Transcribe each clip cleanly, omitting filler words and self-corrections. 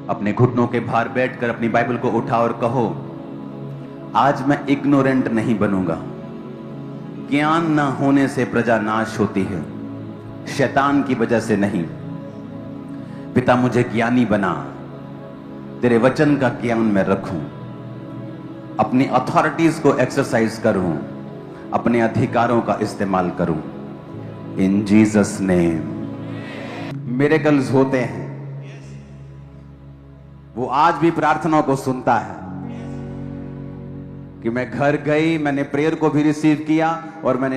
अपने घुटनों के भार बैठकर अपनी बाइबल को उठाओ और कहो, आज मैं इग्नोरेंट नहीं बनूंगा। ज्ञान ना होने से प्रजा नाश होती है, शैतान की वजह से नहीं। पिता मुझे ज्ञानी बना, तेरे वचन का ज्ञान मैं रखूं, अपनी अथॉरिटीज को एक्सरसाइज करूं, अपने अधिकारों का इस्तेमाल करूं। इन जीसस नेम। मिरेकल्स होते हैं, वो आज भी प्रार्थनाओं को सुनता है। कि मैं घर गई, मैंने प्रेयर को भी रिसीव किया और मैं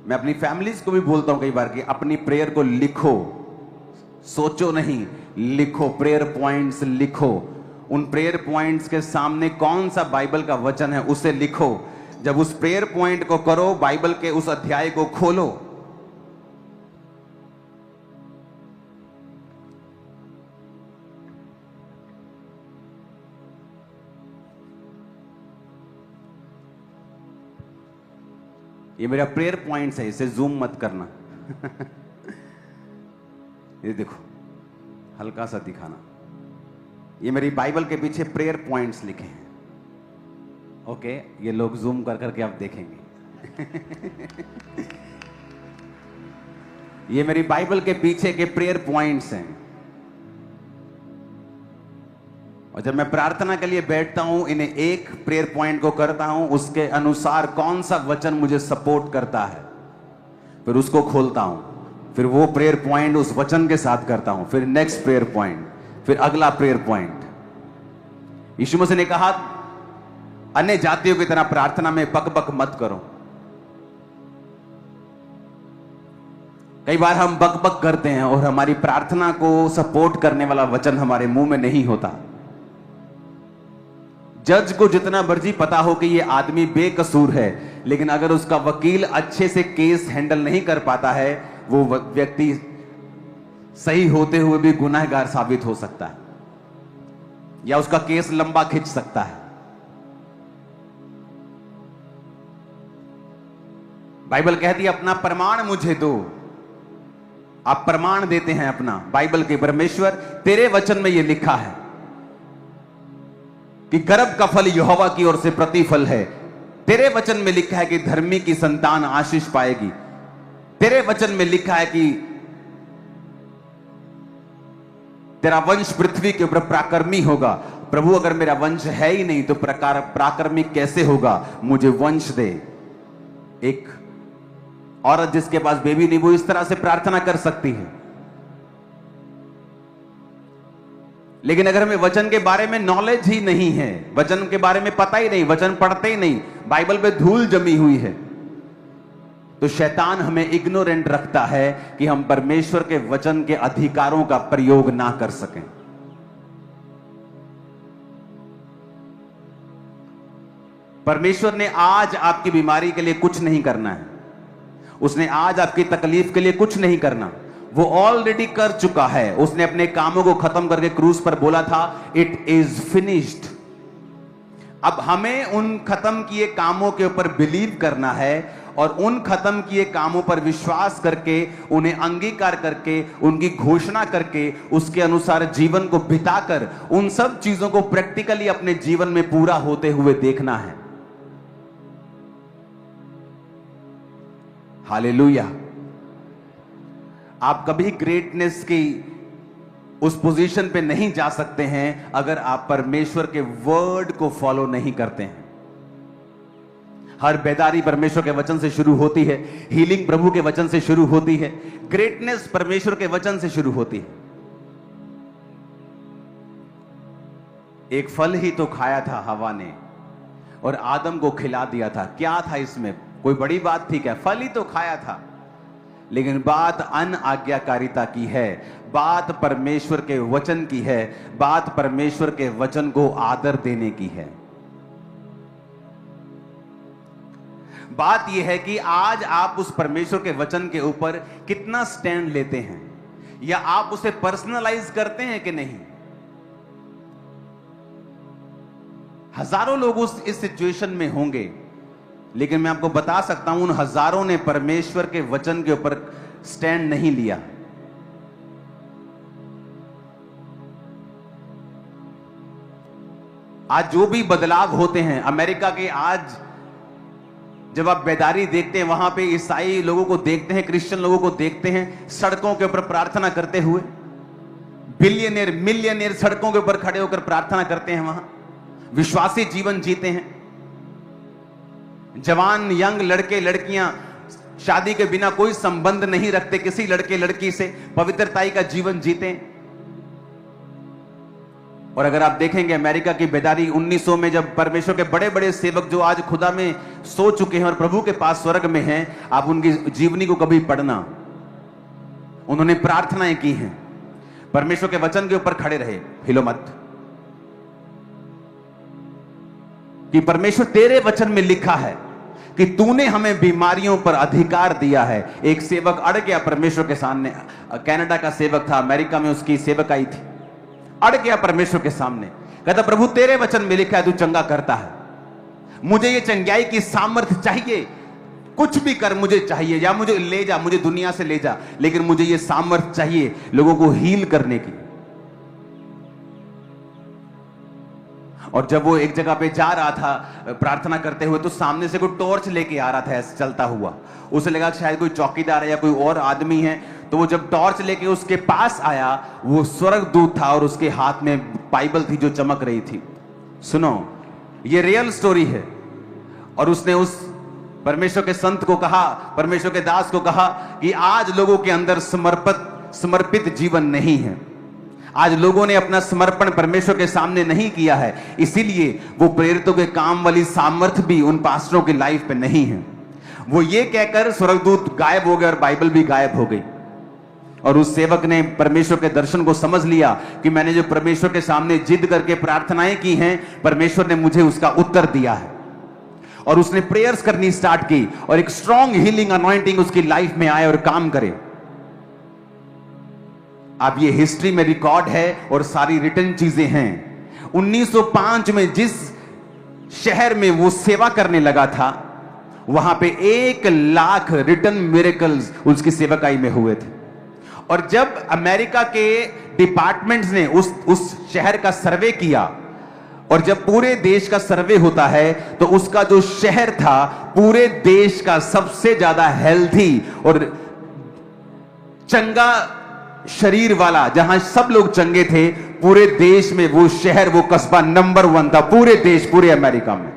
अपनी फैमिलीज को भी बोलता हूं कई बार कि अपनी प्रेयर को लिखो, सोचो नहीं, लिखो। प्रेयर पॉइंट्स लिखो। उन प्रेयर पॉइंट्स के सामने कौन सा बाइबल का वचन है उसे लिखो। जब उस प्रेयर पॉइंट को करो, बाइबल के उस अध्याय को खोलो। ये मेरा प्रेयर पॉइंट्स है, इसे जूम मत करना। ये देखो, हल्का सा दिखाना। ये मेरी बाइबल के पीछे प्रेयर पॉइंट्स लिखे हैं। ओके, ये लोग जूम कर करके आप देखेंगे। ये मेरी बाइबल के पीछे के प्रेयर पॉइंट्स हैं। और जब मैं प्रार्थना के लिए बैठता हूं, इन्हें एक प्रेयर पॉइंट को करता हूं, उसके अनुसार कौन सा वचन मुझे सपोर्ट करता है, फिर उसको खोलता हूं, फिर वो प्रेयर पॉइंट उस वचन के साथ करता हूं, फिर नेक्स्ट प्रेयर पॉइंट, फिर अगला प्रेयर पॉइंट। यीशु मसीह ने कहा, अन्य जातियों की तरह प्रार्थना में बक मत करो। कई बार हम बक करते हैं और हमारी प्रार्थना को सपोर्ट करने वाला वचन हमारे मुंह में नहीं होता। जज को जितना मर्जी पता हो कि यह आदमी बेकसूर है, लेकिन अगर उसका वकील अच्छे से केस हैंडल नहीं कर पाता है, वो व्यक्ति सही होते हुए भी गुनहगार साबित हो सकता है, या उसका केस लंबा खिंच सकता है। बाइबल कहती है, अपना प्रमाण मुझे दो। आप प्रमाण देते हैं अपना बाइबल के, परमेश्वर तेरे वचन में यह लिखा है कि गर्भ का फल यहोवा की ओर से प्रतिफल है। तेरे वचन में लिखा है कि धर्मी की संतान आशीष पाएगी। तेरे वचन में लिखा है कि तेरा वंश पृथ्वी के ऊपर पराक्रमी होगा। प्रभु, अगर मेरा वंश है ही नहीं तो पराक्रमी कैसे होगा? मुझे वंश दे। एक औरत जिसके पास बेबी नहीं, वो इस तरह से प्रार्थना कर सकती है। लेकिन अगर हमें वचन के बारे में नॉलेज ही नहीं है, वचन के बारे में पता ही नहीं, वचन पढ़ते ही नहीं, बाइबल पे धूल जमी हुई है, तो शैतान हमें इग्नोरेंट रखता है कि हम परमेश्वर के वचन के अधिकारों का प्रयोग ना कर सकें। परमेश्वर ने आज आपकी बीमारी के लिए कुछ नहीं करना है, उसने आज आपकी तकलीफ के लिए कुछ नहीं करना, वो ऑलरेडी कर चुका है। उसने अपने कामों को खत्म करके क्रूस पर बोला था, इट इज फिनिश्ड। अब हमें उन खत्म किए कामों के ऊपर बिलीव करना है और उन खत्म किए कामों पर विश्वास करके, उन्हें अंगीकार करके, उनकी घोषणा करके, उसके अनुसार जीवन को बिताकर उन सब चीजों को प्रैक्टिकली अपने जीवन में पूरा होते हुए देखना है। हालेलुया। आप कभी ग्रेटनेस की उस पोजीशन पे नहीं जा सकते हैं अगर आप परमेश्वर के वर्ड को फॉलो नहीं करते हैं। हर बेदारी परमेश्वर के वचन से शुरू होती है, हीलिंग प्रभु के वचन से शुरू होती है, ग्रेटनेस परमेश्वर के वचन से शुरू होती है। एक फल ही तो खाया था हवा ने और आदम को खिला दिया था। क्या था इसमें? कोई बड़ी बात थी क्या? फल ही तो खाया था। लेकिन बात अनआज्ञाकारिता की है, बात परमेश्वर के वचन की है, बात परमेश्वर के वचन को आदर देने की है। बात यह है कि आज आप उस परमेश्वर के वचन के ऊपर कितना स्टैंड लेते हैं, या आप उसे पर्सनलाइज करते हैं कि नहीं। हजारों लोग इस सिचुएशन में होंगे, लेकिन मैं आपको बता सकता हूं, उन हजारों ने परमेश्वर के वचन के ऊपर स्टैंड नहीं लिया। आज जो भी बदलाव होते हैं अमेरिका के, आज जब आप बेदारी देखते हैं, वहां पे ईसाई लोगों को देखते हैं, क्रिश्चियन लोगों को देखते हैं सड़कों के ऊपर प्रार्थना करते हुए, बिलियनियर मिलियनियर सड़कों के ऊपर खड़े होकर प्रार्थना करते हैं, वहां विश्वासी जीवन जीते हैं। जवान यंग लड़के लड़कियां शादी के बिना कोई संबंध नहीं रखते किसी लड़के लड़की से, पवित्रताई का जीवन जीते हैं। और अगर आप देखेंगे अमेरिका की बेदारी 1900 में, जब परमेश्वर के बड़े बड़े सेवक जो आज खुदा में सो चुके हैं और प्रभु के पास स्वर्ग में हैं, आप उनकी जीवनी को कभी पढ़ना, उन्होंने प्रार्थनाएं की हैं, परमेश्वर के वचन के ऊपर खड़े रहे, हिलो मत, कि परमेश्वर तेरे वचन में लिखा है कि तूने हमें बीमारियों पर अधिकार दिया है। एक सेवक अड़ गया परमेश्वर के सामने, कनाडा का सेवक था, अमेरिका में उसकी सेवक आई थी, अड़ गया परमेश्वर के सामने, कहता प्रभु तेरे वचन में लिखा है तू चंगा करता है, मुझे ये चंगाई की सामर्थ्य चाहिए, कुछ भी कर मुझे चाहिए, या मुझे ले जा, मुझे दुनिया से ले जा, लेकिन मुझे ये सामर्थ्य चाहिए लोगों को हील करने की। और जब वो एक जगह पे जा रहा था प्रार्थना करते हुए, तो सामने से कोई टॉर्च लेके आ रहा था ऐसे चलता हुआ, उसे लगा शायद कोई चौकीदार है या कोई और आदमी है, तो वो जब टॉर्च लेके उसके पास आया, वो स्वर्गदूत था और उसके हाथ में बाइबल थी जो चमक रही थी। सुनो, ये रियल स्टोरी है। और उसने उस परमेश्वर के संत को कहा, परमेश्वर के दास को कहा कि आज लोगों के अंदर समर्पित जीवन नहीं है, आज लोगों ने अपना समर्पण परमेश्वर के सामने नहीं किया है, इसीलिए वो प्रेरितों के काम वाली सामर्थ्य भी उन पास्टरों की लाइफ पे नहीं है। वो ये कहकर स्वर्गदूत गायब हो गए और बाइबल भी गायब हो गई। और उस सेवक ने परमेश्वर के दर्शन को समझ लिया कि मैंने जो परमेश्वर के सामने जिद करके प्रार्थनाएं की हैं, परमेश्वर ने मुझे उसका उत्तर दिया है। और उसने प्रेयर्स करनी स्टार्ट की और एक स्ट्रॉन्ग हीलिंग अनॉइंटिंग उसकी लाइफ में आए और काम करे। अब ये हिस्ट्री में रिकॉर्ड है और सारी रिटन चीजें हैं। 1905 में जिस शहर में वो सेवा करने लगा था, वहां पे 1 लाख रिटन मिरेकल्स उसकी सेवकाई में हुए थे। और जब अमेरिका के डिपार्टमेंट्स ने उस शहर का सर्वे किया, और जब पूरे देश का सर्वे होता है, तो उसका जो शहर था पूरे देश का सबसे ज्यादा हेल्थी और चंगा शरीर वाला, जहां सब लोग चंगे थे, पूरे देश में वो शहर, वो कस्बा नंबर 1 था पूरे देश, पूरे अमेरिका में।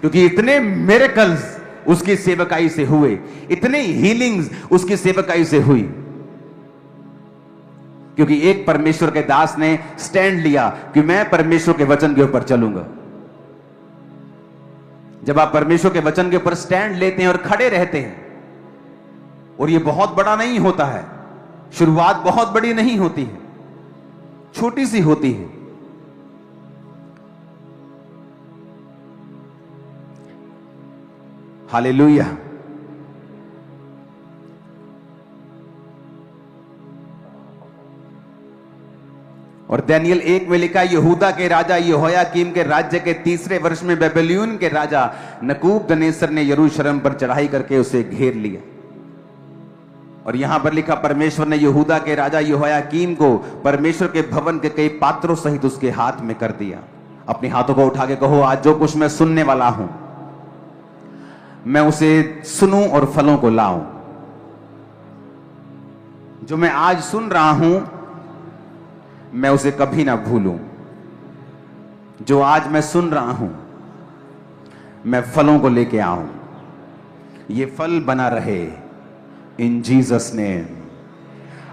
क्योंकि इतने मिरेकल्स उसकी सेवकाई से हुए, इतने हीलिंग्स उसकी सेवकाई से हुई, क्योंकि एक परमेश्वर के दास ने स्टैंड लिया कि मैं परमेश्वर के वचन के ऊपर चलूंगा। जब आप परमेश्वर के वचन के ऊपर स्टैंड लेते हैं और खड़े रहते हैं, और ये बहुत बड़ा नहीं होता है, शुरुआत बहुत बड़ी नहीं होती है, छोटी सी होती है। हालेलुया। और दानियल 1 में लिखा, यहूदा के राजा यहोयाकीम के राज्य के 3रे वर्ष में बेबीलोन के राजा नबूकदनेस्सर ने यरूशलेम पर चढ़ाई करके उसे घेर लिया। और यहां पर लिखा, परमेश्वर ने यहूदा के राजा यहोयाकीम को परमेश्वर के भवन के कई पात्रों सहित उसके हाथ में कर दिया। अपने हाथों को उठा के कहो, आज जो कुछ मैं सुनने वाला हूं, मैं उसे सुनूं और फलों को लाऊं। जो मैं आज सुन रहा हूं, मैं उसे कभी ना भूलूं। जो आज मैं सुन रहा हूं, मैं फलों को लेके आऊं, ये फल बना रहे इन जीसस नेम।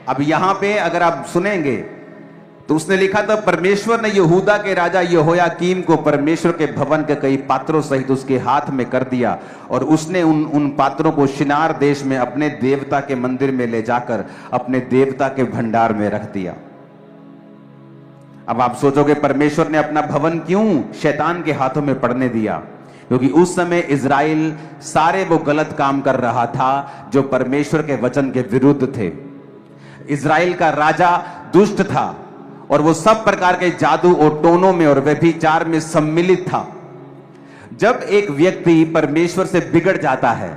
अब यहां पे अगर आप सुनेंगे तो उसने लिखा था, परमेश्वर ने यहूदा के राजा यहोयाकीम को परमेश्वर के भवन के कई पात्रों सहित उसके हाथ में कर दिया, और उसने उन पात्रों को शिनार देश में अपने देवता के मंदिर में ले जाकर अपने देवता के भंडार में रख दिया। अब आप सोचोगे, परमेश्वर ने अपना भवन क्यों शैतान के हाथों में पड़ने दिया? क्योंकि उस समय इजराइल सारे वो गलत काम कर रहा था जो परमेश्वर के वचन के विरुद्ध थे। इजराइल का राजा दुष्ट था और वो सब प्रकार के जादू और टोनों में और व्यभिचार में सम्मिलित था। जब एक व्यक्ति परमेश्वर से बिगड़ जाता है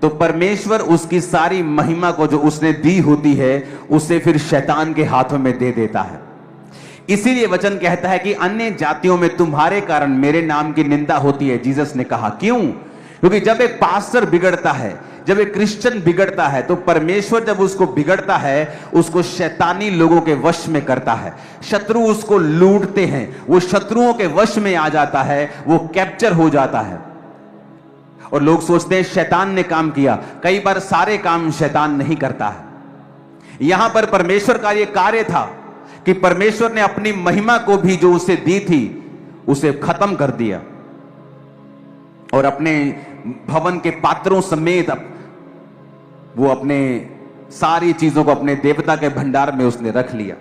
तो परमेश्वर उसकी सारी महिमा को जो उसने दी होती है उसे फिर शैतान के हाथों में दे देता है। इसीलिए वचन कहता है कि अन्य जातियों में तुम्हारे कारण मेरे नाम की निंदा होती है। जीसस ने कहा क्यों? क्योंकि जब एक पास्टर बिगड़ता है, जब एक क्रिश्चियन बिगड़ता है, तो परमेश्वर जब उसको बिगड़ता है उसको शैतानी लोगों के वश में करता है। शत्रु उसको लूटते हैं, वो शत्रुओं के वश में आ जाता है, वो कैप्चर हो जाता है। और लोग सोचते हैं शैतान ने काम किया। कई बार सारे काम शैतान नहीं करता है। यहां पर परमेश्वर का यह कार्य था कि परमेश्वर ने अपनी महिमा को भी जो उसे दी थी उसे खत्म कर दिया और अपने भवन के पात्रों समेत वो अपने सारी चीजों को अपने देवता के भंडार में उसने रख लिया।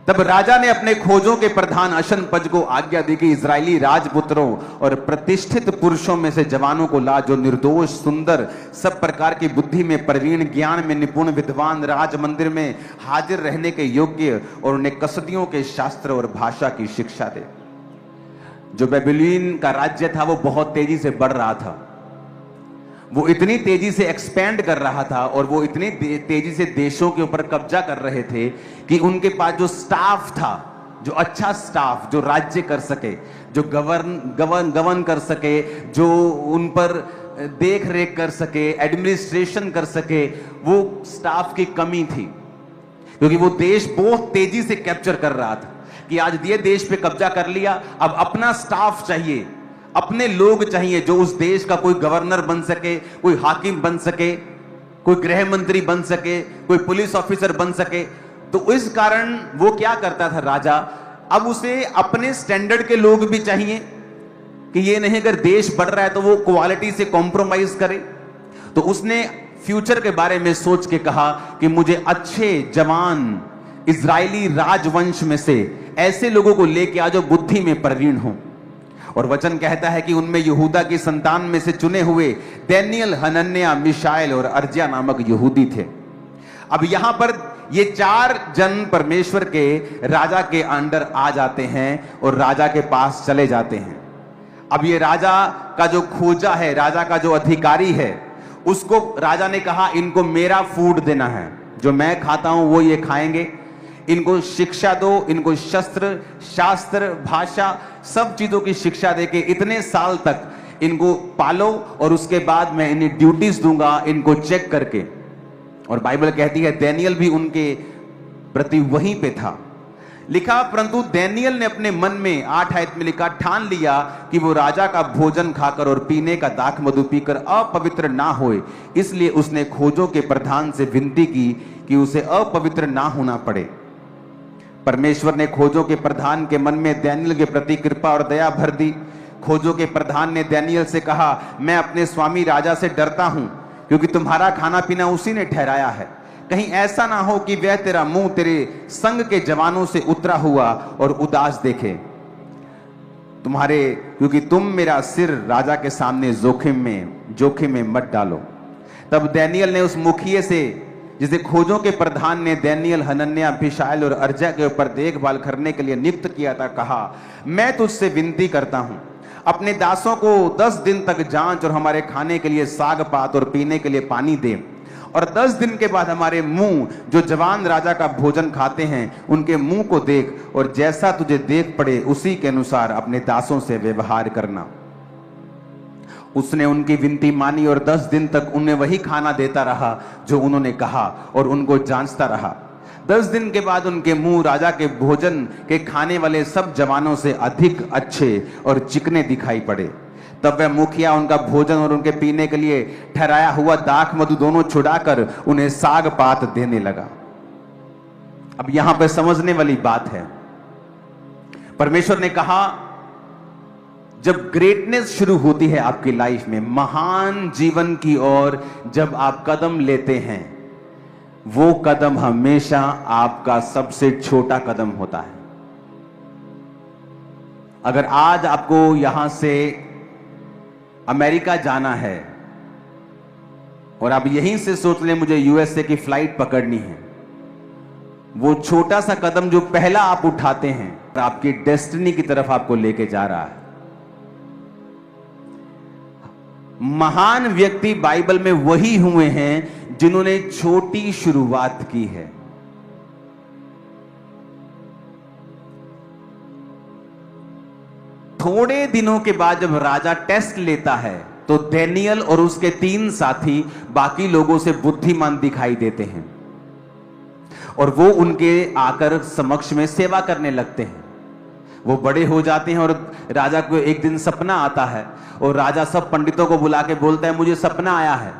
तब राजा ने अपने खोजों के प्रधान अशनपज को आज्ञा दी कि इजरायली राजपुत्रों और प्रतिष्ठित पुरुषों में से जवानों को ला, जो निर्दोष, सुंदर, सब प्रकार की बुद्धि में प्रवीण, ज्ञान में निपुण, विद्वान, राज मंदिर में हाजिर रहने के योग्य, और उन्हें कसदियों के शास्त्र और भाषा की शिक्षा दे। जो बेबीलोन का राज्य था वो बहुत तेजी से बढ़ रहा था, वो इतनी तेजी से एक्सपेंड कर रहा था और वो इतनी तेजी से देशों के ऊपर कब्जा कर रहे थे कि उनके पास जो स्टाफ था, जो अच्छा स्टाफ, जो राज्य कर सके, जो गवर्न कर सके, जो उन पर देख रेख कर सके, एडमिनिस्ट्रेशन कर सके, वो स्टाफ की कमी थी। क्योंकि वो देश बहुत तेजी से कैप्चर कर रहा था कि आज ये देश पे कब्जा कर लिया, अब अपना स्टाफ चाहिए, अपने लोग चाहिए जो उस देश का कोई गवर्नर बन सके, कोई हाकिम बन सके, कोई गृह मंत्री बन सके, कोई पुलिस ऑफिसर बन सके। तो इस कारण वो क्या करता था राजा, अब उसे अपने स्टैंडर्ड के लोग भी चाहिए कि ये नहीं अगर देश बढ़ रहा है तो वो क्वालिटी से कॉम्प्रोमाइज करे। तो उसने फ्यूचर के बारे में सोच के कहा कि मुझे अच्छे जवान इजरायली राजवंश में से ऐसे लोगों को लेके आ जो बुद्धि में प्रवीण हो। और वचन कहता है कि उनमें यहूदा की संतान में से चुने हुए दानियेल, हनन्याह, मिशाएल और अर्जिया नामक यहूदी थे। अब यहां पर ये 4 जन परमेश्वर के राजा के अंडर आ जाते हैं और राजा के पास चले जाते हैं। अब ये राजा का जो खोजा है, राजा का जो अधिकारी है, उसको राजा ने कहा इनको मेरा फूड देना है, जो मैं खाता हूं वो ये खाएंगे। इनको शिक्षा दो, इनको शस्त्र, शास्त्र, भाषा, सब चीजों की शिक्षा देके इतने साल तक इनको पालो और उसके बाद मैं इन्हें ड्यूटीज दूंगा, इनको चेक करके। और बाइबल कहती है दानियेल भी उनके प्रति वहीं पे था। लिखा परंतु दानियेल ने अपने मन में 8 आयत में लिखा, ठान लिया कि वो राजा का भोजन खाकर और पीने का दाख मधु पीकर अपवित्र ना होए, इसलिए उसने खोजों के प्रधान से विनती की कि उसे अपवित्र ना होना पड़े। परमेश्वर ने खोजों के प्रधान के मन में दानियेल के प्रति कृपा और दया भर दी। खोजों के प्रधान ने दानियेल से कहा, मैं अपने स्वामी राजा से डरता हूं, क्योंकि तुम्हारा खाना पीना उसी ने ठहराया है। कहीं ऐसा ना हो कि वह तेरा मुंह तेरे संग के जवानों से उतरा हुआ और उदास देखे तुम्हारे, क्योंकि तुम मेरा सिर राजा के सामने जोखिम में मत डालो। तब दानियेल ने उस मुखिए से, जिसे खोजों के प्रधान ने दानियेल, हनन्याह, मिशाएल और अर्जिया के ऊपर देखभाल करने के लिए नियुक्त किया था, कहा, मैं तुझसे विनती करता हूं, अपने दासों को 10 दिन तक जांच और हमारे खाने के लिए साग पात और पीने के लिए पानी दे, और 10 दिन के बाद हमारे मुंह जो जवान राजा का भोजन खाते हैं उनके मुंह को देख, और जैसा तुझे देख पड़े उसी के अनुसार अपने दासों से व्यवहार करना। उसने उनकी विनती मानी और 10 दिन तक उन्हें वही खाना देता रहा जो उन्होंने कहा, और उनको जांचता रहा। 10 दिन के बाद उनके मुंह राजा के भोजन के खाने वाले सब जवानों से अधिक अच्छे और चिकने दिखाई पड़े। तब वह मुखिया उनका भोजन और उनके पीने के लिए ठहराया हुआ दाख मधु दोनों छुड़ाकर उन्हें साग पात देने लगा। अब यहां पर समझने वाली बात है, परमेश्वर ने कहा जब ग्रेटनेस शुरू होती है आपकी लाइफ में, महान जीवन की ओर जब आप कदम लेते हैं, वो कदम हमेशा आपका सबसे छोटा कदम होता है। अगर आज आपको यहां से अमेरिका जाना है और आप यहीं से सोच लें मुझे यूएसए की फ्लाइट पकड़नी है, वो छोटा सा कदम जो पहला आप उठाते हैं आपकी डेस्टिनी की तरफ आपको लेके जा रहा है। महान व्यक्ति बाइबल में वही हुए हैं जिन्होंने छोटी शुरुआत की है। थोड़े दिनों के बाद जब राजा टेस्ट लेता है तो डैनियल और उसके 3 साथी बाकी लोगों से बुद्धिमान दिखाई देते हैं और वो उनके आकर समक्ष में सेवा करने लगते हैं। वो बड़े हो जाते हैं और राजा को एक दिन सपना आता है और राजा सब पंडितों को बुला के बोलता है, मुझे सपना आया है,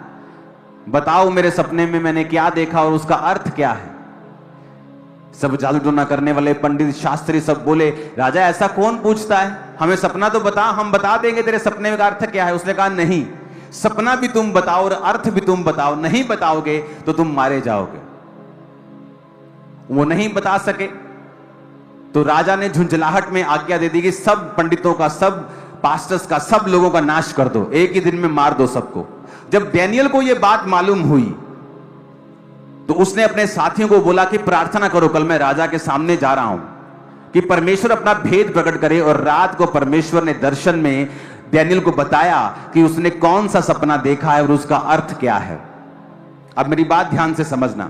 बताओ मेरे सपने में मैंने क्या देखा और उसका अर्थ क्या है। सब जादू टोना करने वाले पंडित शास्त्री सब बोले, राजा ऐसा कौन पूछता है, हमें सपना तो बता, हम बता देंगे तेरे सपने का अर्थ क्या है। उसने कहा नहीं, सपना भी तुम बताओ और अर्थ भी तुम बताओ, नहीं बताओगे तो तुम मारे जाओगे। वो नहीं बता सके तो राजा ने झुंझलाहट में आज्ञा दे दी कि सब पंडितों का, सब पास्टर्स का, सब लोगों का नाश कर दो, एक ही दिन में मार दो सबको। जब डैनियल को यह बात मालूम हुई तो उसने अपने साथियों को बोला कि प्रार्थना करो, कल मैं राजा के सामने जा रहा हूं कि परमेश्वर अपना भेद प्रकट करे। और रात को परमेश्वर ने दर्शन में डैनियल को बताया कि उसने कौन सा सपना देखा है और उसका अर्थ क्या है। अब मेरी बात ध्यान से समझना,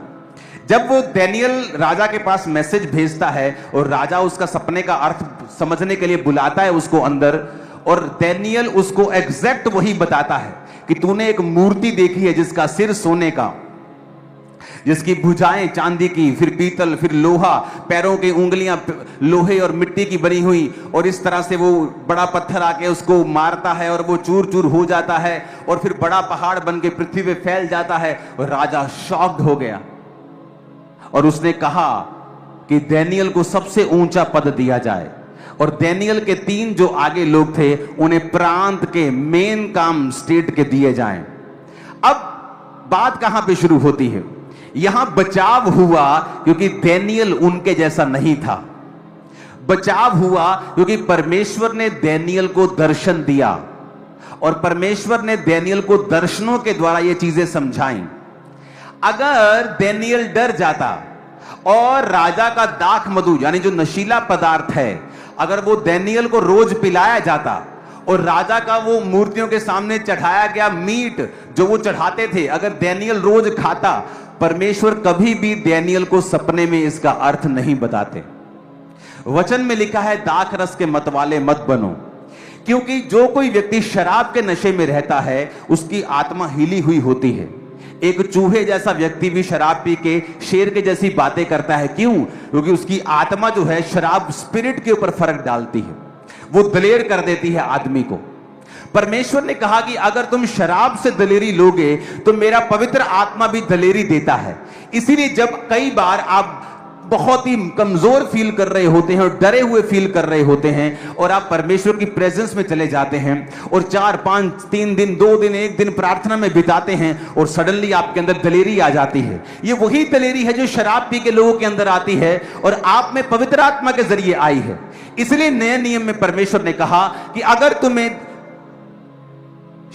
जब वो डैनियल राजा के पास मैसेज भेजता है और राजा उसका सपने का अर्थ समझने के लिए बुलाता है उसको अंदर, और डैनियल उसको एग्जैक्ट वही बताता है कि तूने एक मूर्ति देखी है जिसका सिर सोने का, जिसकी भुजाएं चांदी की, फिर पीतल, फिर लोहा, पैरों की उंगलियां लोहे और मिट्टी की बनी हुई, और इस तरह से वो बड़ा पत्थर आके उसको मारता है और वो चूर चूर हो जाता है और फिर बड़ा पहाड़ बन के पृथ्वी पे फैल जाता है। और राजा शॉक्ड हो गया और उसने कहा कि डैनियल को सबसे ऊंचा पद दिया जाए, और डैनियल के 3 जो आगे लोग थे उन्हें प्रांत के मेन काम स्टेट के दिए जाएं। अब बात कहां पे शुरू होती है, यहां बचाव हुआ क्योंकि डैनियल उनके जैसा नहीं था। बचाव हुआ क्योंकि परमेश्वर ने डैनियल को दर्शन दिया और परमेश्वर ने डैनियल को दर्शनों के द्वारा ये चीजें समझाई। अगर डैनियल डर जाता और राजा का दाख मधु यानी जो नशीला पदार्थ है, अगर वो डैनियल को रोज पिलाया जाता और राजा का वो मूर्तियों के सामने चढ़ाया गया मीट जो वो चढ़ाते थे, अगर डैनियल रोज खाता, परमेश्वर कभी भी डैनियल को सपने में इसका अर्थ नहीं बताते। वचन में लिखा है, दाख रस के मतवाले मत बनो, क्योंकि जो कोई व्यक्ति शराब के नशे में रहता है उसकी आत्मा हिली हुई होती है। एक चूहे जैसा व्यक्ति भी शराब पी के शेर के जैसी बातें करता है। क्यों? क्योंकि उसकी आत्मा जो है शराब स्पिरिट के ऊपर फर्क डालती है, वो दलेर कर देती है आदमी को। परमेश्वर ने कहा कि अगर तुम शराब से दलेरी लोगे तो मेरा पवित्र आत्मा भी दलेरी देता है। इसीलिए जब कई बार आप बहुत ही कमजोर फील कर रहे होते हैं और डरे हुए फील कर रहे होते हैं और आप परमेश्वर की प्रेजेंस में चले जाते हैं और 4, 5, 3 दिन, 2 दिन, 1 दिन प्रार्थना में बिताते हैं और सडनली आपके अंदर दलेरी आ जाती है, ये वही दलेरी है जो शराब पी के लोगों के अंदर आती है और आप में पवित्र आत्मा के जरिए आई है। इसलिए नए नियम में परमेश्वर ने कहा कि अगर तुम्हें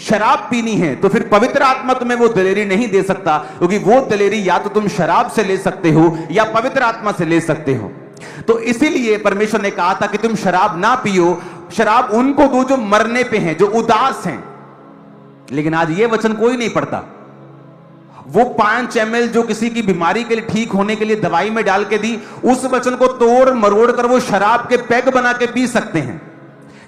शराब पीनी है तो फिर पवित्र आत्मा तुम्हें वो दलेरी नहीं दे सकता, क्योंकि वो दलेरी या तो तुम शराब से ले सकते हो या पवित्र आत्मा से ले सकते हो। तो इसीलिए परमेश्वर ने कहा था कि तुम शराब ना पियो, शराब उनको दो जो मरने पे हैं, जो उदास हैं। लेकिन आज ये वचन कोई नहीं पढ़ता। वो 5 ml जो किसी की बीमारी के लिए, ठीक होने के लिए दवाई में डाल के दी, उस वचन को तोड़ मरोड़ कर वो शराब के पैग बना के पी सकते हैं,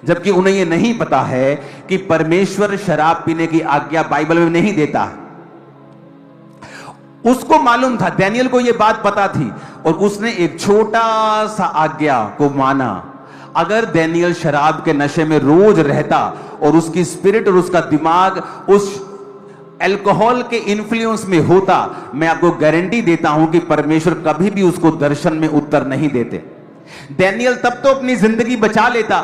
जबकि उन्हें यह नहीं पता है कि परमेश्वर शराब पीने की आज्ञा बाइबल में नहीं देता। उसको मालूम था, डैनियल को यह बात पता थी और उसने एक छोटा सा आज्ञा को माना। अगर डैनियल शराब के नशे में रोज रहता और उसकी स्पिरिट और उसका दिमाग उस अल्कोहल के इन्फ्लुएंस में होता, मैं आपको गारंटी देता हूं कि परमेश्वर कभी भी उसको दर्शन में उत्तर नहीं देते। डैनियल तब तो अपनी जिंदगी बचा लेता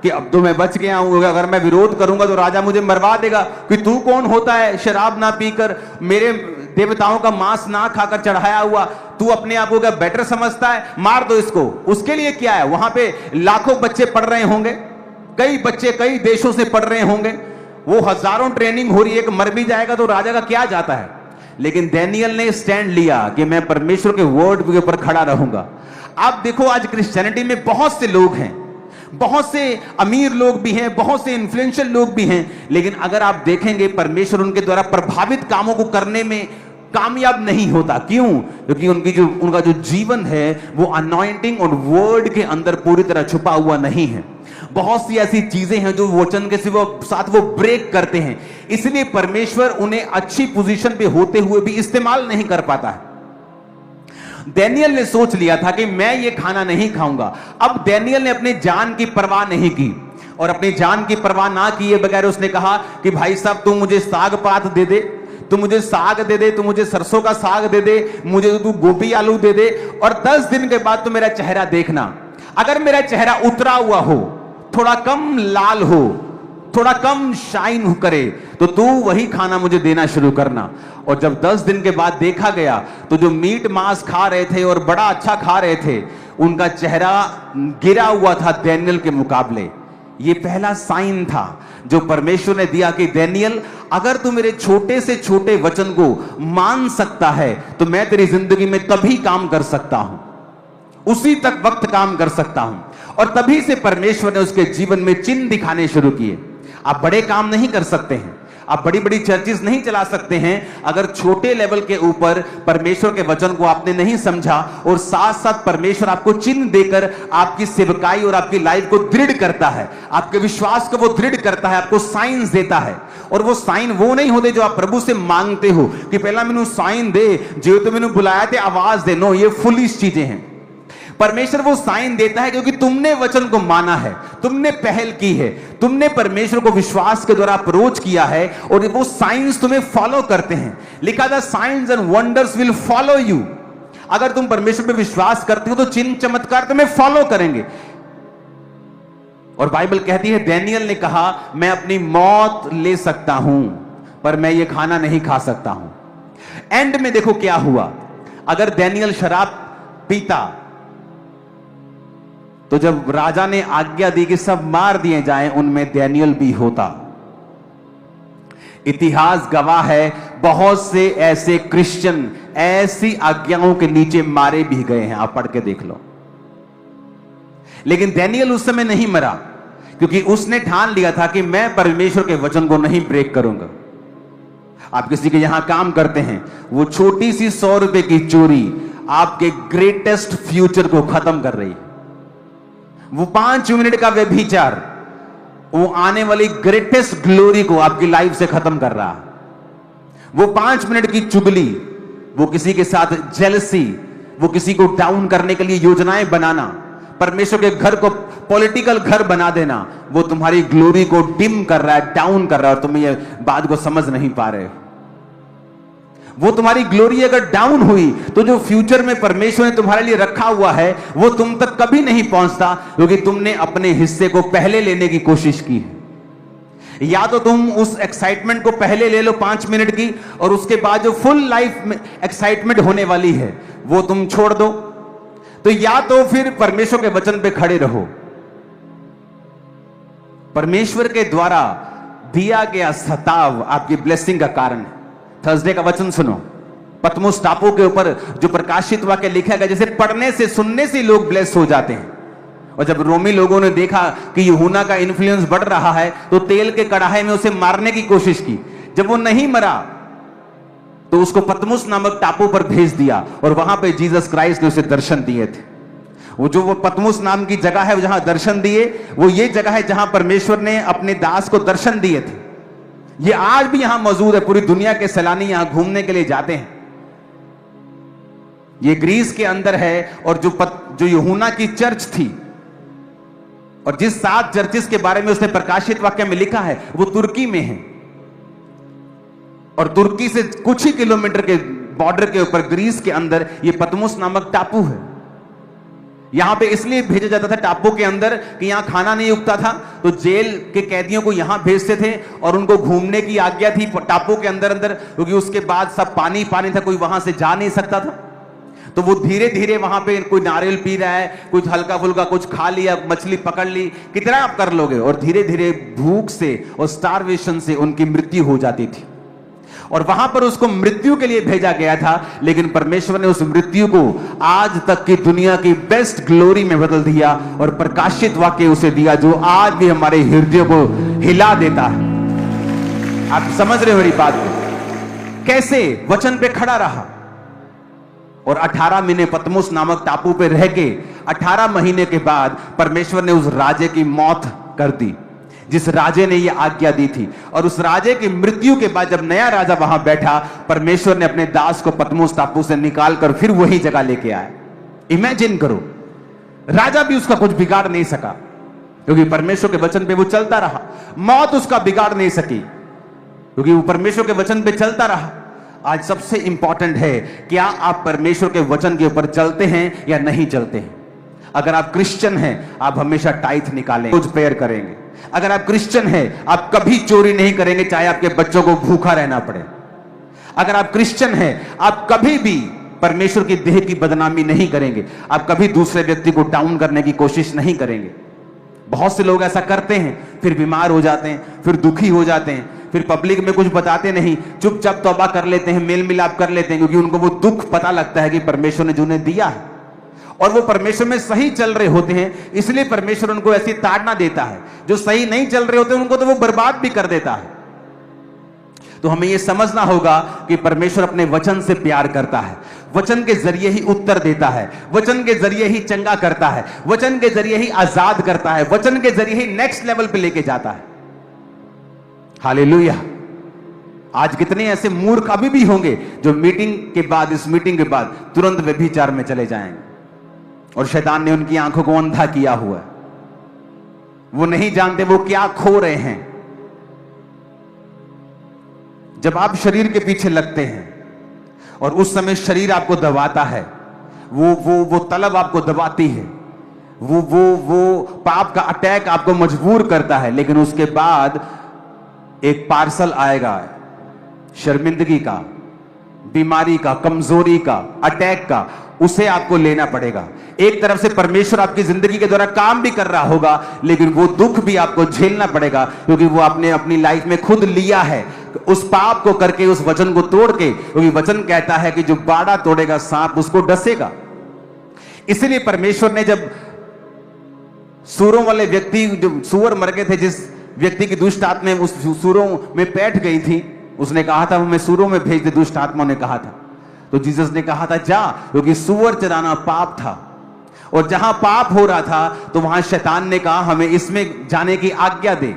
कि अब तो मैं बच गया हूं, अगर मैं विरोध करूंगा तो राजा मुझे मरवा देगा, कि तू कौन होता है शराब ना पीकर, मेरे देवताओं का मांस ना खाकर चढ़ाया हुआ, तू अपने आप को क्या बेटर समझता है, मार दो इसको। उसके लिए क्या है, वहां पे लाखों बच्चे पढ़ रहे होंगे, कई बच्चे कई देशों से पढ़ रहे होंगे, वो हजारों ट्रेनिंग हो रही है, एक मर भी जाएगा तो राजा का क्या जाता है। लेकिन डैनियल ने स्टैंड लिया कि मैं परमेश्वर के वर्ड के ऊपर खड़ा रहूंगा। आप देखो आज क्रिश्चियनिटी में बहुत से लोग हैं, बहुत से अमीर लोग भी हैं, बहुत से इन्फ्लुएंशियल लोग भी हैं, लेकिन अगर आप देखेंगे परमेश्वर उनके द्वारा प्रभावित कामों को करने में कामयाब नहीं होता। क्यों? क्योंकि उनका जो जीवन है वो अनॉइंटिंग और वर्ड के अंदर पूरी तरह छुपा हुआ नहीं है। बहुत सी ऐसी चीजें हैं जो वचन के साथ वो ब्रेक करते हैं, इसलिए परमेश्वर उन्हें अच्छी पोजीशन पे होते हुए भी इस्तेमाल नहीं कर पाता है। दानियल ने सोच लिया था कि मैं ये खाना नहीं खाऊंगा। अब दानियल ने अपनी जान की परवाह नहीं की, और अपनी जान की परवाह ना किए बगैर उसने कहा कि भाई साहब तू मुझे साग पात दे दे, तू मुझे साग दे दे, तू मुझे सरसों का साग दे दे, मुझे तू गोभी आलू दे दे, और 10 दिन के बाद तू मेरा चेहरा देखना। अगर मेरा चेहरा उतरा हुआ हो, थोड़ा कम लाल हो, थोड़ा कम शाइन करे, तो तू वही खाना मुझे देना शुरू करना। और जब 10 दिन के बाद देखा गया तो जो मीट मांस खा रहे थे और बड़ा अच्छा खा रहे थे, उनका चेहरा गिरा हुआ था दानियल के मुकाबले। ये पहला साइन था जो परमेश्वर ने दिया कि दानियल, अगर तू मेरे छोटे से छोटे वचन को मान सकता है तो मैं तेरी जिंदगी में तभी काम कर सकता हूं, उसी तक वक्त काम कर सकता हूं। और तभी से परमेश्वर ने उसके जीवन में चिन्ह दिखाने शुरू किए। आप बड़े काम नहीं कर सकते हैं, आप बड़ी बड़ी चर्चेस नहीं चला सकते हैं, अगर छोटे लेवल के ऊपर परमेश्वर के वचन को आपने नहीं समझा, और साथ साथ परमेश्वर आपको चिन्ह देकर आपकी सेवकाई और आपकी लाइफ को दृढ़ करता है, आपके विश्वास को वो दृढ़ करता है, आपको साइंस देता है। और वो साइन वो नहीं होते जो आप प्रभु से मांगते हो कि पहला मैनू साइन दे, जो तो मैनू बुलाया थे आवाज दे। नो, ये फुलिश चीजें हैं। परमेश्वर वो साइन देता है क्योंकि तुमने वचन को माना है, तुमने पहल की है, तुमने परमेश्वर को विश्वास के द्वारा अप्रोच किया है, और वो साइंस तुम्हें फॉलो करते हैं। लिखा था science and wonders will follow you. अगर तुम परमेश्वर पे विश्वास करते हो तो चिन्ह चमत्कार तुम्हें फॉलो करेंगे। और बाइबल कहती है दानियल ने कहा, मैं अपनी मौत ले सकता हूं पर मैं ये खाना नहीं खा सकता हूं। एंड में देखो क्या हुआ। अगर दानियल शराब पीता तो जब राजा ने आज्ञा दी कि सब मार दिए जाएं, उनमें दानियल भी होता। इतिहास गवाह है, बहुत से ऐसे क्रिश्चियन ऐसी आज्ञाओं के नीचे मारे भी गए हैं, आप पढ़ के देख लो। लेकिन दानियल उस समय नहीं मरा, क्योंकि उसने ठान लिया था कि मैं परमेश्वर के वचन को नहीं ब्रेक करूंगा। आप किसी के यहां काम करते हैं, वो छोटी सी 100 रुपए की चोरी आपके ग्रेटेस्ट फ्यूचर को खत्म कर रही है। वो 5 मिनट का व्यभिचार वो आने वाली ग्रेटेस्ट ग्लोरी को आपकी लाइफ से खत्म कर रहा है। वो 5 मिनट की चुगली, वो किसी के साथ जेलसी, वो किसी को डाउन करने के लिए योजनाएं बनाना, परमेश्वर के घर को पॉलिटिकल घर बना देना, वो तुम्हारी ग्लोरी को डिम कर रहा है, डाउन कर रहा है, और तुम ये बात को समझ नहीं पा रहे हो। वो तुम्हारी ग्लोरी अगर डाउन हुई तो जो फ्यूचर में परमेश्वर ने तुम्हारे लिए रखा हुआ है वो तुम तक कभी नहीं पहुंचता, क्योंकि तुमने अपने हिस्से को पहले लेने की कोशिश की है। या तो तुम उस एक्साइटमेंट को पहले ले लो 5 मिनट की, और उसके बाद जो फुल लाइफ में एक्साइटमेंट होने वाली है वो तुम छोड़ दो। तो या तो फिर परमेश्वर के वचन पे खड़े रहो। परमेश्वर के द्वारा दिया गया सताव आपकी ब्लेसिंग का कारण है। थर्सडे का वचन सुनो, पतमुस टापू के ऊपर जो प्रकाशित वाक्य लिखा गया, जैसे पढ़ने से सुनने से लोग ब्लेस हो जाते हैं। और जब रोमी लोगों ने देखा कि यूहन्ना का इन्फ्लुएंस बढ़ रहा है तो तेल के कड़ाहे में उसे मारने की कोशिश की। जब वो नहीं मरा तो उसको पतमुस नामक टापू पर भेज दिया, और वहां पे जीसस क्राइस्ट ने उसे दर्शन दिए थे। वो पतमुस नाम की जगह है जहां दर्शन दिए, वो ये जगह है जहां परमेश्वर ने अपने दास को दर्शन दिए थे। ये आज भी यहां मौजूद है, पूरी दुनिया के सैलानी यहां घूमने के लिए जाते हैं। ये ग्रीस के अंदर है, और जो यूहन्ना की चर्च थी, और जिस 7 चर्चेस के बारे में उसने प्रकाशित वाक्य में लिखा है, वो तुर्की में है। और तुर्की से कुछ ही किलोमीटर के बॉर्डर के ऊपर ग्रीस के अंदर ये पतमुस नामक टापू है। यहां पे इसलिए भेजा जाता था टापू के अंदर कि यहां खाना नहीं उगता था, तो जेल के कैदियों को यहां भेजते थे, और उनको घूमने की आज्ञा थी टापू के अंदर अंदर, क्योंकि उसके बाद सब पानी पानी था, कोई वहां से जा नहीं सकता था। तो वो धीरे धीरे वहां पे कोई नारियल पी रहा है, कुछ हल्का फुल्का कुछ खा लिया, मछली पकड़ ली, कितना आप कर लोगे। और धीरे धीरे भूख से और स्टारवेशन से उनकी मृत्यु हो जाती थी, और वहां पर उसको मृत्यु के लिए भेजा गया था। लेकिन परमेश्वर ने उस मृत्यु को आज तक की दुनिया की बेस्ट ग्लोरी में बदल दिया, और प्रकाशित वाक्य उसे दिया जो आज भी हमारे हृदयों को हिला देता है। आप समझ रहे हो मेरी बात को? कैसे वचन पे खड़ा रहा। और 18 महीने पतमुस नामक टापू पे रह के 18 महीने के बाद परमेश्वर ने उस राजे की मौत कर दी, जिस राजे ने यह आज्ञा दी थी। और उस राजे की मृत्यु के बाद जब नया राजा वहां बैठा, परमेश्वर ने अपने दास को पतमुस टापू से निकाल कर फिर वही जगह लेके आया। इमेजिन करो, राजा भी उसका कुछ बिगाड़ नहीं सका, क्योंकि परमेश्वर के वचन पे वो चलता रहा। मौत उसका बिगाड़ नहीं सकी, क्योंकि वो परमेश्वर के वचन पे चलता रहा। आज सबसे इंपॉर्टेंट है, क्या आप परमेश्वर के वचन के ऊपर चलते हैं या नहीं चलते हैं। अगर आप क्रिश्चियन हैं, आप हमेशा टाइथ निकालें, रोज प्रेयर करेंगे। अगर आप क्रिश्चियन हैं, आप कभी चोरी नहीं करेंगे, चाहे आपके बच्चों को भूखा रहना पड़े। अगर आप क्रिश्चियन हैं, आप कभी भी परमेश्वर की देह की बदनामी नहीं करेंगे, आप कभी दूसरे व्यक्ति को डाउन करने की कोशिश नहीं करेंगे। बहुत से लोग ऐसा करते हैं, फिर बीमार हो जाते हैं, फिर दुखी हो जाते हैं, फिर पब्लिक में कुछ बताते नहीं, चुपचाप तौबा कर लेते हैं, मेल मिलाप कर लेते हैं, क्योंकि उनको वो दुख पता लगता है कि परमेश्वर ने जो उन्हें दिया है और वो परमेश्वर में सही चल रहे होते हैं, इसलिए परमेश्वर उनको ऐसी ताड़ना देता है। जो सही नहीं चल रहे होते उनको तो वो बर्बाद भी कर देता है। तो हमें यह समझना होगा कि परमेश्वर अपने वचन से प्यार करता है, वचन के जरिए ही उत्तर देता है, वचन के जरिए ही चंगा करता है, वचन के जरिए ही आजाद करता है, वचन के जरिए ही नेक्स्ट लेवल पे लेके जाता है। हालेलुया। आज कितने ऐसे मूर्ख अभी भी होंगे जो मीटिंग के बाद, इस मीटिंग के बाद तुरंत व्यभिचार में चले जाएंगे, और शैतान ने उनकी आंखों को अंधा किया हुआ है। वो नहीं जानते वो क्या खो रहे हैं। जब आप शरीर के पीछे लगते हैं और उस समय शरीर आपको दबाता है, वो तलब आपको दबाती है, वो पाप का अटैक आपको मजबूर करता है, लेकिन उसके बाद एक पार्सल आएगा शर्मिंदगी का, बीमारी का, कमजोरी का, अटैक का, उसे आपको लेना पड़ेगा। एक तरफ से परमेश्वर आपकी जिंदगी के द्वारा काम भी कर रहा होगा, लेकिन वो दुख भी आपको झेलना पड़ेगा, क्योंकि वो आपने अपनी लाइफ में खुद लिया है, उस पाप को करके, उस वचन को तोड़ के। क्योंकि वचन कहता है कि जो बाड़ा तोड़ेगा सांप उसको डसेगा। इसलिए परमेश्वर ने जब सूरों वाले व्यक्ति, जो सूअर मर गए थे, जिस व्यक्ति की दुष्ट आत्मा उस सूरों में बैठ गई थी, उसने कहा था हमें सूरों में भेज दे, दुष्ट आत्मा ने कहा था। तो जीसस ने कहा था जा, क्योंकि सूअर चराना पाप था, और जहां पाप हो रहा था तो वहां शैतान ने कहा हमें इसमें जाने की आज्ञा दे।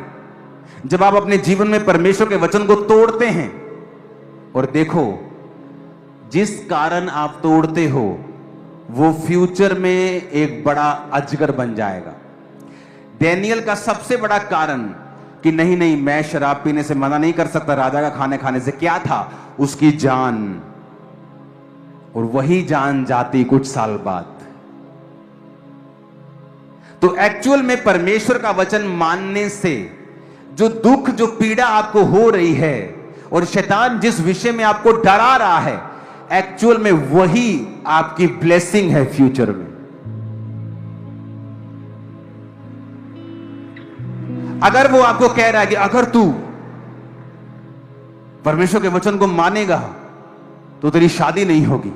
जब आप अपने जीवन में परमेश्वर के वचन को तोड़ते हैं, और देखो जिस कारण आप तोड़ते हो वो फ्यूचर में एक बड़ा अजगर बन जाएगा। डैनियल का सबसे बड़ा कारण कि नहीं नहीं मैं शराब पीने से मना नहीं कर सकता, राजा का खाने खाने से, क्या था? उसकी जान। और वही जान जाती कुछ साल बाद। तो एक्चुअल में परमेश्वर का वचन मानने से जो दुख, जो पीड़ा आपको हो रही है, और शैतान जिस विषय में आपको डरा रहा है, एक्चुअल में वही आपकी ब्लेसिंग है फ्यूचर में। अगर वो आपको कह रहा है कि अगर तू परमेश्वर के वचन को मानेगा तो तेरी शादी नहीं होगी,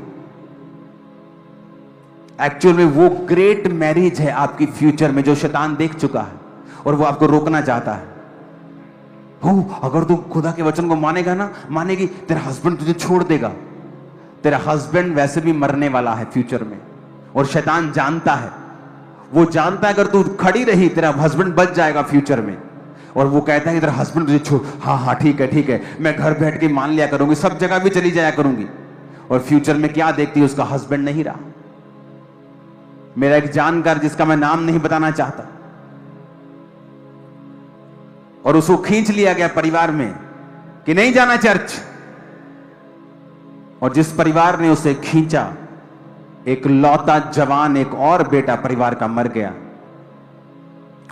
एक्चुअल में वो ग्रेट मैरिज है आपकी फ्यूचर में, जो शैतान देख चुका है और वो आपको रोकना चाहता है। अगर तू खुदा के वचन को मानेगा ना, मानेगी, तेरा हस्बैंड तुझे छोड़ देगा। तेरा हस्बैंड वैसे भी मरने वाला है फ्यूचर में, और शैतान जानता है, वो जानता है अगर तू खड़ी रही तेरा हस्बैंड बच जाएगा फ्यूचर में। और वो कहता है कि तेरा हस्बैंड तुझे छोड़, हाँ ठीक है, मैं घर बैठ के मान लिया करूंगी, सब जगह भी चली जाया करूंगी। और फ्यूचर में क्या देखती है, उसका हस्बैंड नहीं रहा। मेरा एक जानकार, जिसका मैं नाम नहीं बताना चाहता, और उसको खींच लिया गया परिवार में कि नहीं जाना चर्च, और जिस परिवार ने उसे खींचा, एक लौता जवान, एक और बेटा परिवार का मर गया।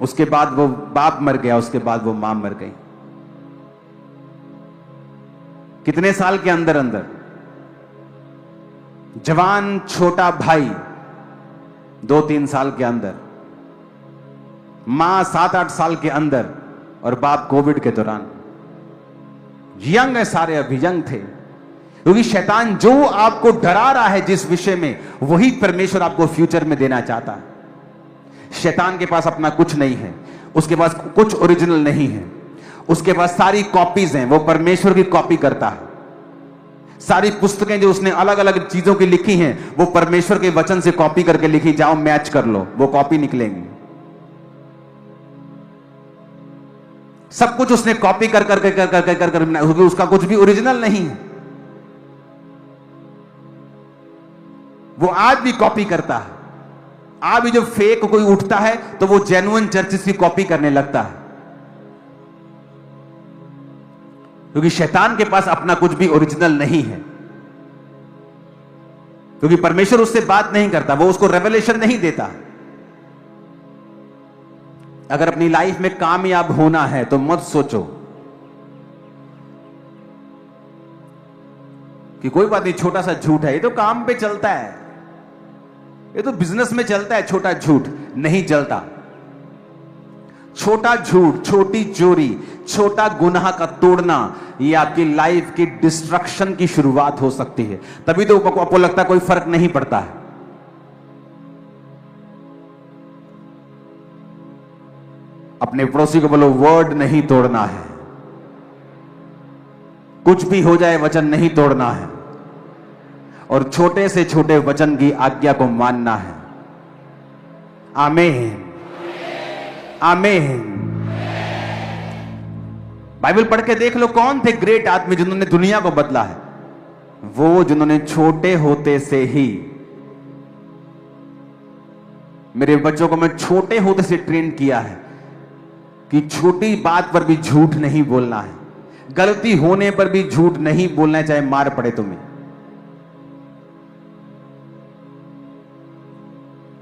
उसके बाद वो बाप मर गया, उसके बाद वो मां मर गई। कितने साल के अंदर अंदर? जवान छोटा भाई 2-3 साल के अंदर, मां 7-8 साल के अंदर, और बाप कोविड के दौरान। यंग है सारे, अभी यंग थे। क्योंकि शैतान जो आपको डरा रहा है जिस विषय में, वही परमेश्वर आपको फ्यूचर में देना चाहता है। शैतान के पास अपना कुछ नहीं है, उसके पास कुछ ओरिजिनल नहीं है, उसके पास सारी कॉपीज हैं, वो परमेश्वर की कॉपी करता है। सारी पुस्तकें जो उसने अलग अलग चीजों की लिखी हैं वो परमेश्वर के वचन से कॉपी करके लिखी, जाओ मैच कर लो, वो कॉपी निकलेंगी। सब कुछ उसने कॉपी कर कर कर कर कर कर, कर, कर उसका कुछ भी ओरिजिनल नहीं है। वो आज भी कॉपी करता है। आज भी जब फेक कोई उठता है तो वो जेन्युइन चर्चेस की कॉपी करने लगता है, क्योंकि शैतान के पास अपना कुछ भी ओरिजिनल नहीं है, क्योंकि परमेश्वर उससे बात नहीं करता, वो उसको रेवलेशन नहीं देता। अगर अपनी लाइफ में कामयाब होना है तो मत सोचो कि कोई बात नहीं, छोटा सा झूठ है, ये तो काम पे चलता है, ये तो बिजनेस में चलता है, छोटा झूठ नहीं चलता। छोटा झूठ, छोटी चोरी, छोटा गुनाह का तोड़ना, ये आपकी लाइफ की डिस्ट्रक्शन की शुरुआत हो सकती है। तभी तो आपको लगता है कोई फर्क नहीं पड़ता है। अपने पड़ोसी को बोलो, वर्ड नहीं तोड़ना है, कुछ भी हो जाए वचन नहीं तोड़ना है, और छोटे से छोटे वचन की आज्ञा को मानना है। आमीन, आमीन। बाइबल पढ़ के देख लो, कौन थे ग्रेट आदमी जिन्होंने दुनिया को बदला है? वो जिन्होंने छोटे होते से ही, मेरे बच्चों को मैं छोटे होते से ट्रेन किया है कि छोटी बात पर भी झूठ नहीं बोलना है, गलती होने पर भी झूठ नहीं बोलना है, चाहे मार पड़े तुम्हें।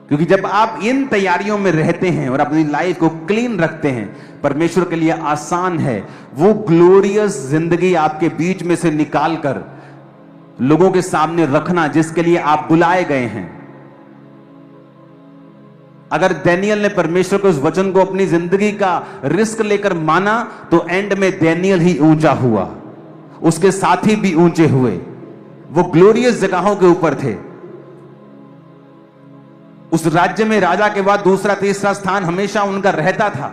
क्योंकि जब आप इन तैयारियों में रहते हैं और अपनी लाइफ को क्लीन रखते हैं, परमेश्वर के लिए आसान है वो ग्लोरियस जिंदगी आपके बीच में से निकालकर लोगों के सामने रखना जिसके लिए आप बुलाए गए हैं। अगर डैनियल ने परमेश्वर के उस वचन को अपनी जिंदगी का रिस्क लेकर माना तो एंड में डैनियल ही ऊंचा हुआ, उसके साथी भी ऊंचे हुए, वो ग्लोरियस जगहों के ऊपर थे। उस राज्य में राजा के बाद दूसरा तीसरा स्थान हमेशा उनका रहता था,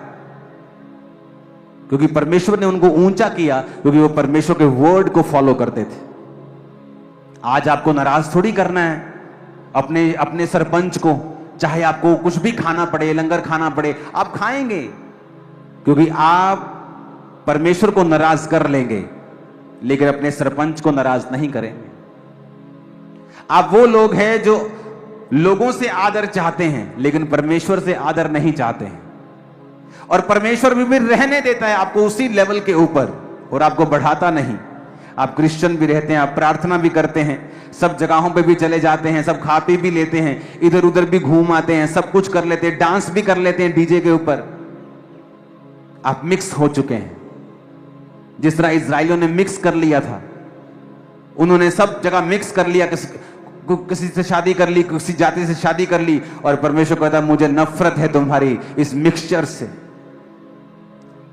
क्योंकि परमेश्वर ने उनको ऊंचा किया, क्योंकि वो परमेश्वर के वर्ड को फॉलो करते थे। आज आपको नाराज थोड़ी करना है अपने अपने सरपंच को, चाहे आपको कुछ भी खाना पड़े, लंगर खाना पड़े, आप खाएंगे, क्योंकि आप परमेश्वर को नाराज कर लेंगे लेकिन अपने सरपंच को नाराज नहीं करेंगे। आप वो लोग हैं जो लोगों से आदर चाहते हैं लेकिन परमेश्वर से आदर नहीं चाहते हैं, और परमेश्वर भी रहने देता है आपको उसी लेवल के ऊपर और आपको बढ़ाता नहीं। आप क्रिश्चियन भी रहते हैं, आप प्रार्थना भी करते हैं, सब जगहों पे भी चले जाते हैं, सब खा पी भी लेते हैं, इधर उधर भी घूम आते हैं, सब कुछ कर लेते हैं, डांस भी कर लेते हैं डीजे के ऊपर। आप मिक्स हो चुके हैं, जिस तरह इजराइलियों ने मिक्स कर लिया था। उन्होंने सब जगह मिक्स कर लिया, किसी से शादी कर ली, किसी जाति से शादी कर ली, और परमेश्वर कहता मुझे नफरत है तुम्हारी इस मिक्सचर से।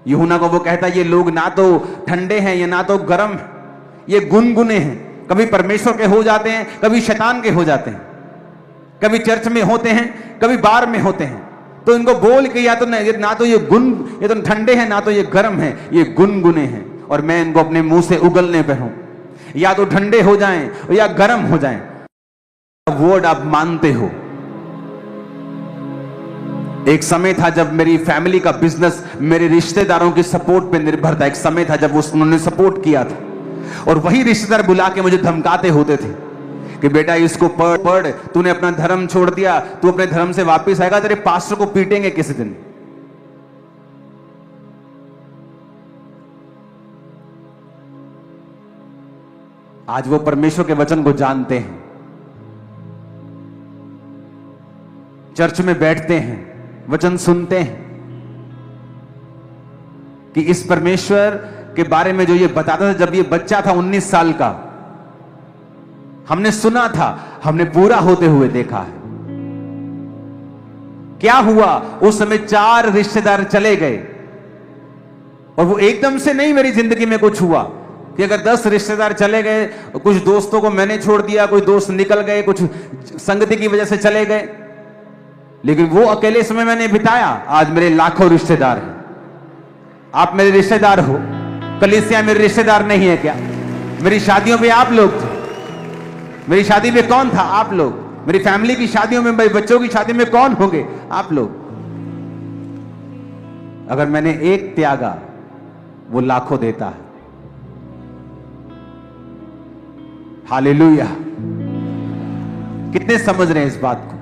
यूहन्ना को वो कहता ये लोग ना तो ठंडे हैं, ये ना तो गर्म, ये गुनगुने हैं, कभी परमेश्वर के हो जाते हैं, कभी शैतान के हो जाते हैं, कभी चर्च में होते हैं, कभी बार में होते हैं। तो इनको बोल के या तो ना तो ये तो ठंडे हैं, ना तो ये गर्म है, ये गुनगुने हैं, और मैं इनको अपने मुंह से उगलने पे हूं, या तो ठंडे हो जाएं या गर्म हो जाएं। वर्ड आप मानते हो। एक समय था जब मेरी फैमिली का बिजनेस मेरे रिश्तेदारों की सपोर्ट पे निर्भर था। एक समय था जब उन्होंने सपोर्ट किया था, और वही रिश्तेदार बुला के मुझे धमकाते होते थे कि बेटा इसको पढ़, तूने अपना धर्म छोड़ दिया, तू अपने धर्म से वापस आएगा, तेरे पास्टर को पीटेंगे किसी दिन। आज वो परमेश्वर के वचन को जानते हैं, चर्च में बैठते हैं, वचन सुनते हैं कि इस परमेश्वर के बारे में जो ये बताता था। जब ये बच्चा था 19 साल का, हमने सुना था, हमने पूरा होते हुए देखा है। क्या हुआ उस समय? 4 रिश्तेदार चले गए, और वो एकदम से नहीं मेरी जिंदगी में कुछ हुआ कि अगर 10 रिश्तेदार चले गए, कुछ दोस्तों को मैंने छोड़ दिया, कुछ दोस्त निकल गए, कुछ संगति की वजह से चले गए, लेकिन वो अकेले समय मैंने बिताया। आज मेरे लाखों रिश्तेदार हैं। आप मेरे रिश्तेदार हो, कलीसिया मेरे रिश्तेदार नहीं है क्या? मेरी शादियों में आप लोग थे। मेरी शादी में कौन था? आप लोग। मेरी फैमिली की शादियों में, मेरे बच्चों की शादी में कौन होंगे? आप लोग। अगर मैंने एक त्यागा, वो लाखों देता है। हालेलुया। कितने समझ रहे हैं इस बात को?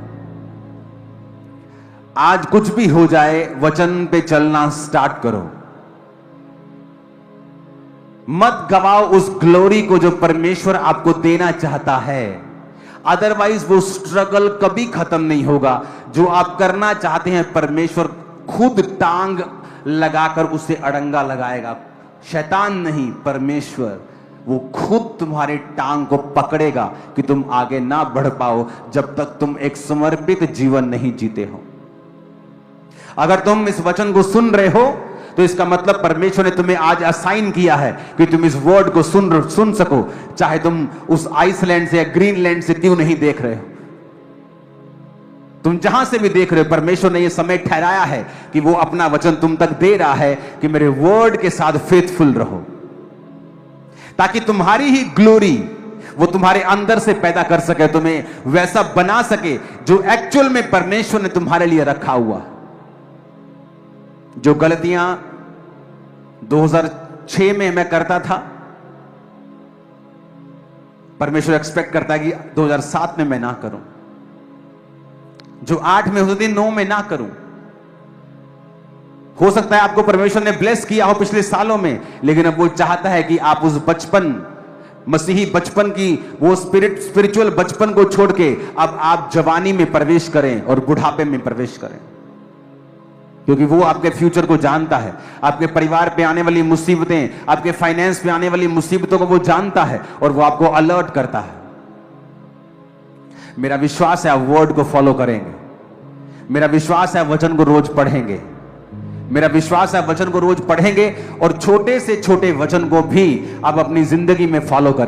आज कुछ भी हो जाए, वचन पे चलना स्टार्ट करो। मत गवाओ उस ग्लोरी को जो परमेश्वर आपको देना चाहता है। अदरवाइज वो स्ट्रगल कभी खत्म नहीं होगा। जो आप करना चाहते हैं, परमेश्वर खुद टांग लगाकर उसे अड़ंगा लगाएगा। शैतान नहीं, परमेश्वर वो खुद तुम्हारे टांग को पकड़ेगा कि तुम आगे ना बढ़ पाओ, जब तक तुम एक समर्पित जीवन नहीं जीते हो। अगर तुम इस वचन को सुन रहे हो, तो इसका मतलब परमेश्वर ने तुम्हें आज असाइन किया है कि तुम इस वर्ड को सुन सको, चाहे तुम उस आइसलैंड से या ग्रीनलैंड से क्यों नहीं देख रहे हो। तुम जहां से भी देख रहे हो, परमेश्वर ने यह समय ठहराया है कि वो अपना वचन तुम तक दे रहा है कि मेरे वर्ड के साथ फेथफुल रहो, ताकि तुम्हारी ही ग्लोरी वो तुम्हारे अंदर से पैदा कर सके, तुम्हें वैसा बना सके जो एक्चुअल में परमेश्वर ने तुम्हारे लिए रखा हुआ। जो गलतियां 2006 में मैं करता था, परमेश्वर एक्सपेक्ट करता है कि 2007 में मैं ना करूं। जो 8 में होती थी, 9 में ना करूं। हो सकता है आपको परमेश्वर ने ब्लेस किया हो पिछले सालों में, लेकिन अब वो चाहता है कि आप उस बचपन, मसीही बचपन की वो स्पिरिचुअल बचपन को छोड़ के अब आप जवानी में प्रवेश करें और बुढ़ापे में प्रवेश करें, क्योंकि वो आपके फ्यूचर को जानता है। आपके परिवार पे आने वाली मुसीबतें, आपके फाइनेंस पे आने वाली मुसीबतों को वो जानता है और वो आपको अलर्ट करता है। मेरा विश्वास है आप वर्ड को फॉलो करेंगे। मेरा विश्वास है वचन को रोज पढ़ेंगे। मेरा विश्वास है वचन को रोज पढ़ेंगे और छोटे से छोटे वचन को भी आप अपनी जिंदगी में फॉलो करें।